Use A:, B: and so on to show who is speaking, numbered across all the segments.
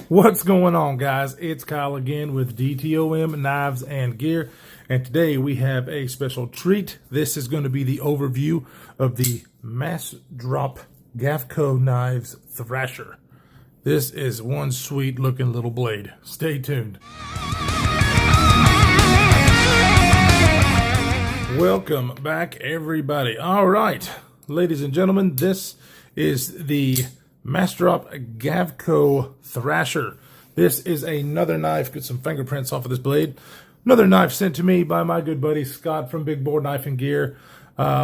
A: What's going on, guys? It's Kyle again with DTOM Knives and Gear, and today we have a special treat. This is going to be the overview of the Massdrop Gavko Knives Thrasher. This is one sweet looking little blade. Stay tuned. Welcome back, everybody. All right, ladies and gentlemen, this is the Massdrop Gavko Thrasher. This is another knife. Get some fingerprints off of this blade. Another knife sent to me by my good buddy Scott from Big Board Knife and Gear.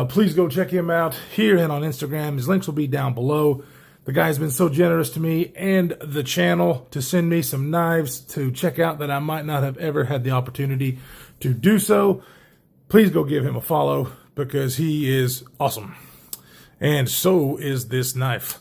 A: Please go check him out here and on Instagram. His links will be down below. The guy's been so generous to me and the channel to send me some knives to check out that I might not have ever had the opportunity to do so. Please go give him a follow because he is awesome. And so is this knife.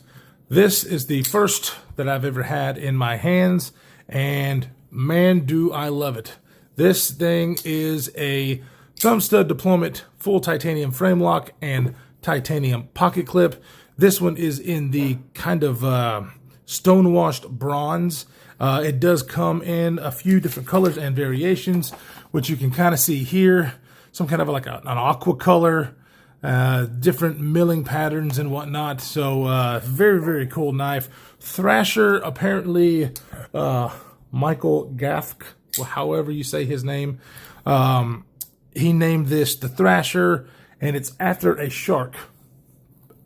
A: This is the first that I've ever had in my hands, and man, do I love it. This thing is a thumb stud deployment, full titanium frame lock, and titanium pocket clip. This one is in the kind of stonewashed bronze. It does come in a few different colors and variations, which you can kind of see here. Some kind of like an aqua color. Different milling patterns and whatnot. So very, very cool knife. Thrasher, apparently Michael Gavk, however you say his name, he named this the Thrasher, and it's after a shark.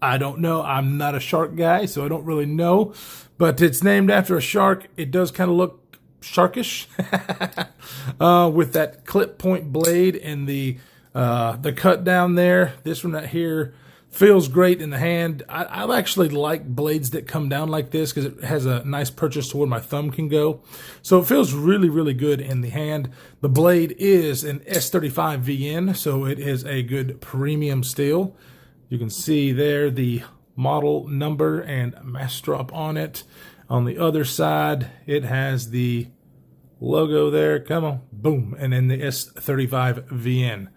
A: I don't know. I'm not a shark guy, so I don't really know. But it's named after a shark. It does kind of look sharkish with that clip point blade and the cut down there. This one right here feels great in the hand. I actually like blades that come down like this because it has a nice purchase to where my thumb can go. So it feels really, really good in the hand. The blade is an S35 VN, so it is a good premium steel. You can see there the model number and Massdrop on it. On the other side, it has the logo there. Come on, boom, and then the S35 VN.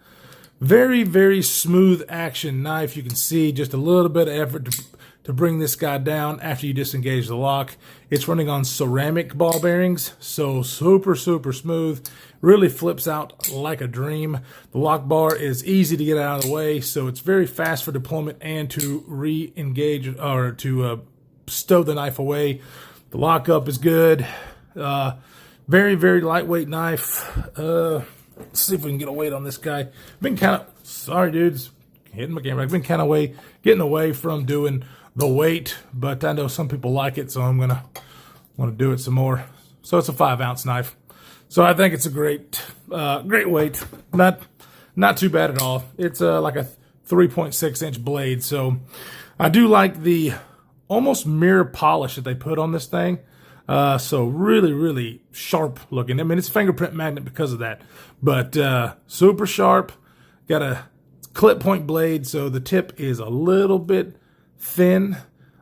A: Very, very smooth action knife. You can see just a little bit of effort to bring this guy down after you disengage the lock. It's running on ceramic ball bearings, so super, super smooth. Really flips out like a dream. The lock bar is easy to get out of the way, so it's very fast for deployment and to re-engage or to stow the knife away. The lockup is good. Very, very lightweight knife. Let's see if we can get a weight on this guy. Been kind of, sorry dudes, hitting my camera. I've been kind of getting away from doing the weight, but I know some people like it, so I'm want to do it some more. So it's a 5-ounce knife. So I think it's a great weight. Not too bad at all. It's like a 3.6-inch blade. So I do like the almost mirror polish that they put on this thing. So really, really sharp looking. I mean, it's a fingerprint magnet because of that, but super sharp. Got a clip point blade, so the tip is a little bit thin.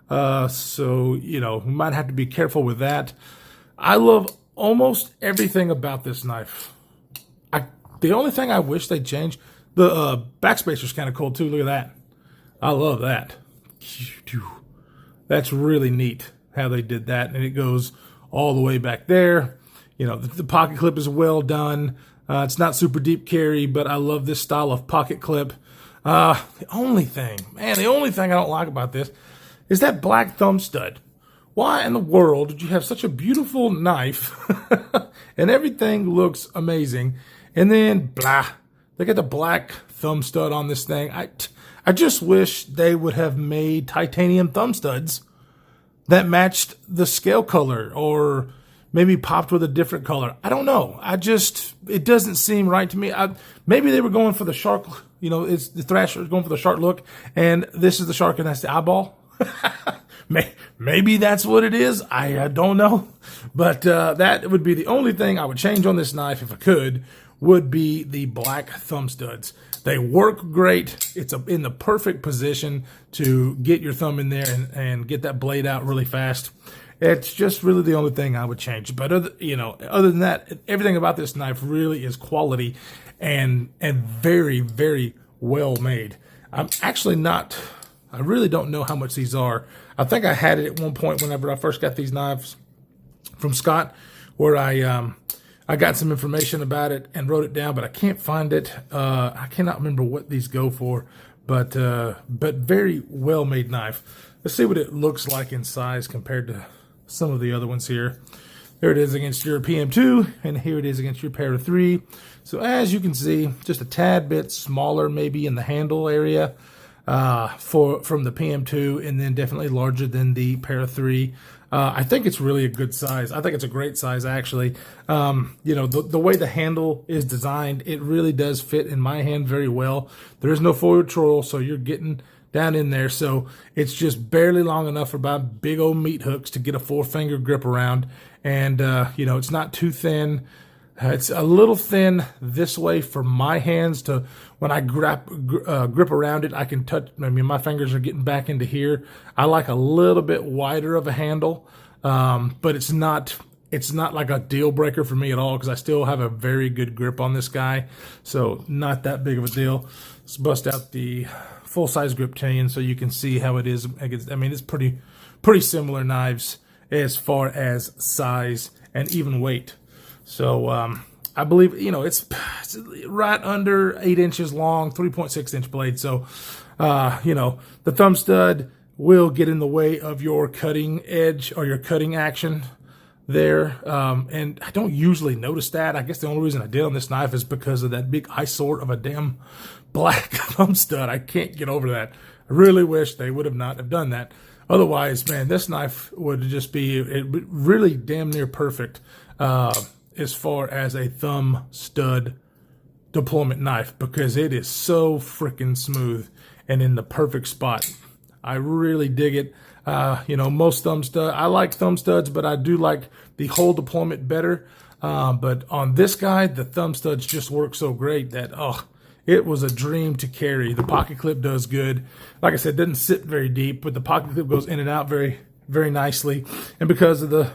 A: So, you know, we might have to be careful with that. I love almost everything about this knife. The only thing I wish they changed, the backspacer's kind of cool too. Look at that. I love that. That's really neat how they did that, and it goes all the way back there. You know, the pocket clip is well done. It's not super deep carry, but I love this style of pocket clip. The only thing I don't like about this is that black thumb stud. Why in the world did you have such a beautiful knife and everything looks amazing, and then blah, they got the black thumb stud on this thing? I just wish they would have made titanium thumb studs that matched the scale color, or maybe popped with a different color. I don't know. It doesn't seem right to me. Maybe they were going for the shark, you know, it's the Thrasher is going for the shark look, and this is the shark and that's the eyeball. Maybe that's what it is. I don't know. But that would be the only thing I would change on this knife if I could, would be the black thumb studs. They work great. It's in the perfect position to get your thumb in there and get that blade out really fast. It's just really the only thing I would change. But other than that, everything about this knife really is quality and very, very well made. I'm actually not, I really don't know how much these are. I think I had it at one point whenever I first got these knives. from Scott where I got some information about it and wrote it down, but I can't find it. I cannot remember what these go for, but very well made knife. Let's see what it looks like in size compared to some of the other ones here. There it is against your PM2, and here it is against your Para 3. So as you can see, just a tad bit smaller maybe in the handle area from the PM2, and then definitely larger than the Para 3. I think it's really a good size. I think it's a great size, actually. You know, the way the handle is designed, it really does fit in my hand very well. There is no forward troll, so you're getting down in there. So it's just barely long enough for my big old meat hooks to get a 4-finger grip around. And, you know, it's not too thin. It's a little thin this way for my hands to, when I grip around it, I can touch, I mean, my fingers are getting back into here. I like a little bit wider of a handle, but it's not like a deal breaker for me at all because I still have a very good grip on this guy. So not that big of a deal. Let's bust out the full-size grip chain so you can see how it is. I mean, it's pretty similar knives as far as size and even weight. So I believe, you know, it's right under 8 inches long, 3.6 inch blade. So, you know, the thumb stud will get in the way of your cutting edge or your cutting action there. And I don't usually notice that. I guess the only reason I did on this knife is because of that big eyesore of a damn black thumb stud. I can't get over that. I really wish they would have not have done that. Otherwise, man, this knife would just be really damn near perfect as far as a thumb stud deployment knife because it is so freaking smooth and in the perfect spot. I really dig it. You know, most thumb studs, I like thumb studs, but I do like the whole deployment better. But on this guy, the thumb studs just work so great that, it was a dream to carry. The pocket clip does good. Like I said, it doesn't sit very deep, but the pocket clip goes in and out very, very nicely. And because of the,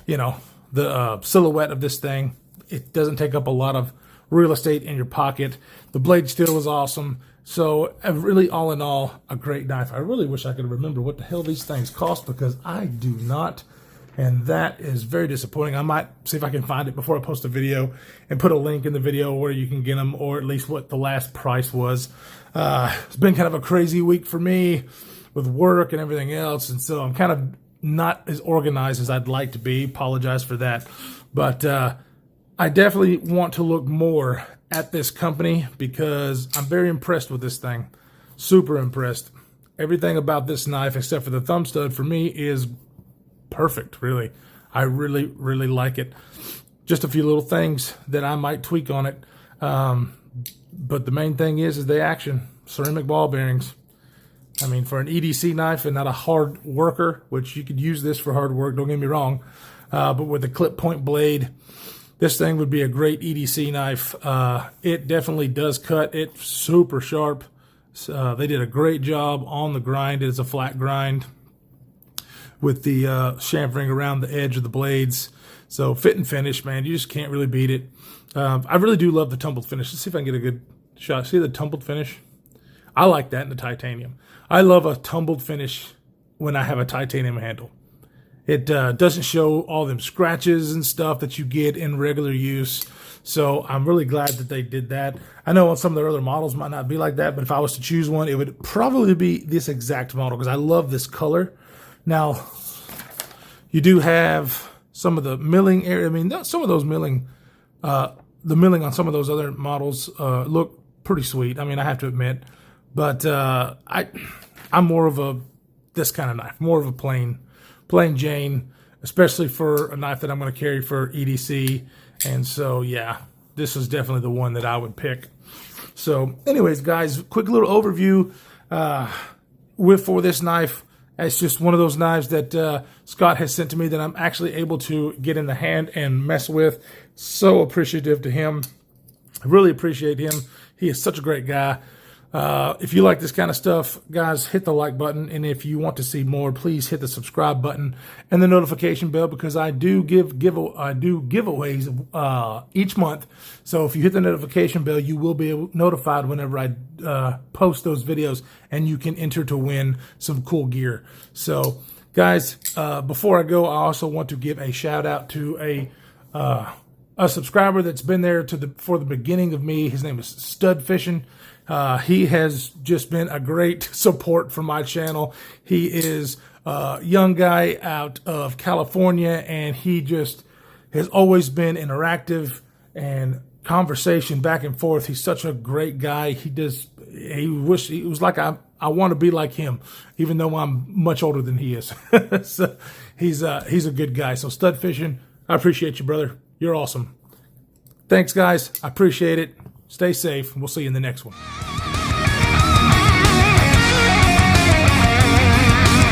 A: you know, the silhouette of this thing, it doesn't take up a lot of real estate in your pocket. The blade steel is awesome. So really, all in all, a great knife. I really wish I could remember what the hell these things cost because I do not. And that is very disappointing. I might see if I can find it before I post a video and put a link in the video where you can get them, or at least what the last price was. It's been kind of a crazy week for me with work and everything else, and so I'm kind of not as organized as I'd like to be. Apologize for that. But I definitely want to look more at this company because I'm very impressed with this thing. Super impressed. Everything about this knife, except for the thumb stud, for me is perfect, really. I really, really like it. Just a few little things that I might tweak on it. But the main thing is the action. Ceramic ball bearings. I mean, for an EDC knife and not a hard worker, which you could use this for hard work, don't get me wrong. But with a clip point blade, this thing would be a great EDC knife. It definitely does cut. It's super sharp. They did a great job on the grind. It is a flat grind with the chamfering around the edge of the blades. So fit and finish, man, you just can't really beat it. I really do love the tumbled finish. Let's see if I can get a good shot. See the tumbled finish? I like that in the titanium. I love a tumbled finish when I have a titanium handle. It doesn't show all them scratches and stuff that you get in regular use. So I'm really glad that they did that. I know on some of their other models might not be like that, but if I was to choose one, it would probably be this exact model because I love this color. Now, you do have some of the milling area. I mean, some of those milling, the milling on some of those other models look pretty sweet. I mean, I have to admit. But I'm more of this kind of knife, more of a plain Jane, especially for a knife that I'm going to carry for EDC. And so, yeah, this is definitely the one that I would pick. So, anyways, guys, quick little overview for this knife. It's just one of those knives that Scott has sent to me that I'm actually able to get in the hand and mess with. So appreciative to him. I really appreciate him. He is such a great guy. If you like this kind of stuff, guys, hit the like button. And if you want to see more, please hit the subscribe button and the notification bell because I do giveaways each month. So if you hit the notification bell, you will be notified whenever I post those videos and you can enter to win some cool gear. So Guys, before I go, I also want to give a shout out to a subscriber that's been there for the beginning of me. His name is Stud Fishing. He has just been a great support for my channel. He is a young guy out of California, and he just has always been interactive and conversation back and forth. He's such a great guy. He was like, I want to be like him, even though I'm much older than he is. So he's a good guy. So Stud Fishing, I appreciate you, brother. You're awesome. Thanks, guys. I appreciate it. Stay safe. We'll see you in the next one.